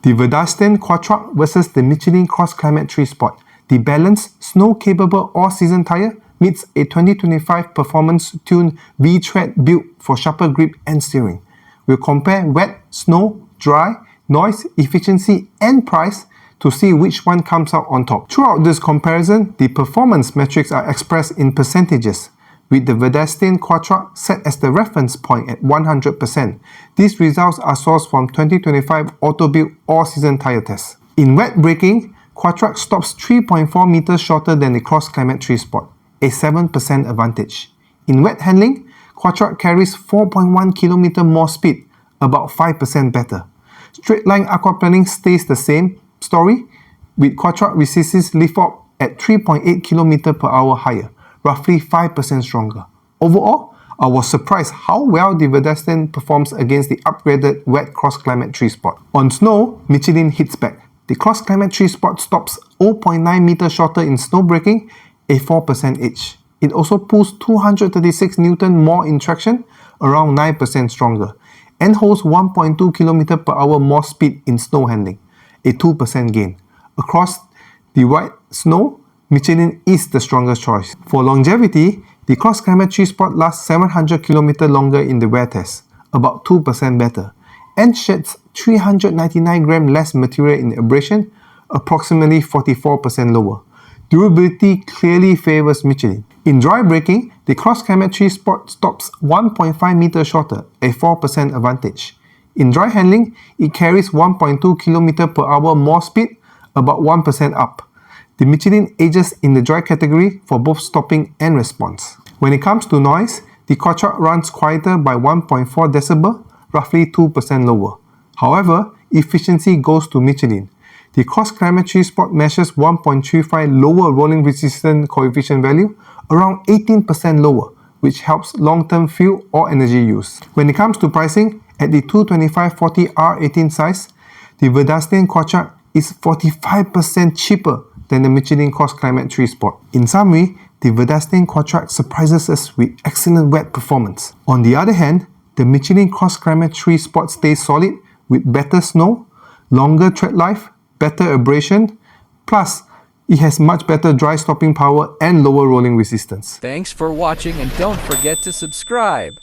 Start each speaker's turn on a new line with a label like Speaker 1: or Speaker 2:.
Speaker 1: The Vredestein Quatrac versus the Michelin CrossClimate 3 Sport. The balanced, snow-capable all-season tyre meets a 2025 performance-tuned V-tread built for sharper grip and steering. We'll compare wet, snow, dry, noise, efficiency and price to see which one comes out on top. Throughout this comparison, the performance metrics are expressed in percentages, with the Vredestein Quatrac set as the reference point at 100%. These results are sourced from 2025 Auto-Built all-season tyre tests. In wet braking, Quatrac stops 3.4 meters shorter than the CrossClimate 3 Sport, a 7% advantage. In wet handling, Quatrac carries 4.1 km more speed, about 5% better. Straight line aquaplaning stays the same story, with Quatrac resistance lift up at 3.8 km per hour higher, roughly 5% stronger. Overall, I was surprised how well the Vredestein performs against the upgraded wet CrossClimate 3 Sport. On snow, Michelin hits back. The CrossClimate 3 Sport stops 0.9 meters shorter in snow braking, a 4% edge. It also pulls 236 Newton more in traction, around 9% stronger, and holds 1.2 km per hour more speed in snow handling, a 2% gain. Across the white snow, Michelin is the strongest choice. For longevity, the CrossClimate 3 Sport lasts 700 km longer in the wear test, about 2% better, and sheds 399 grams less material in abrasion, approximately 44% lower. Durability clearly favors Michelin. In dry braking, the CrossClimate 3 Sport stops 1.5 meters shorter, a 4% advantage. In dry handling, it carries 1.2 km per hour more speed, about 1% up. The Michelin edges in the dry category for both stopping and response. When it comes to noise, the Quatrac runs quieter by 1.4 dB, roughly 2% lower. However, efficiency goes to Michelin. The CrossClimate 3 Sport measures 1.35 lower rolling resistance coefficient value, around 18% lower, which helps long-term fuel or energy use. When it comes to pricing, at the 225/40 R18 size, the Vredestein Quatrac is 45% cheaper than the Michelin CrossClimate 3 Sport. In summary, the Vredestein Quatrac surprises us with excellent wet performance. On the other hand, the Michelin CrossClimate 3 Sport stays solid with better snow, longer tread life, better abrasion, plus it has much better dry stopping power and lower rolling resistance.
Speaker 2: Thanks for watching and don't forget to subscribe.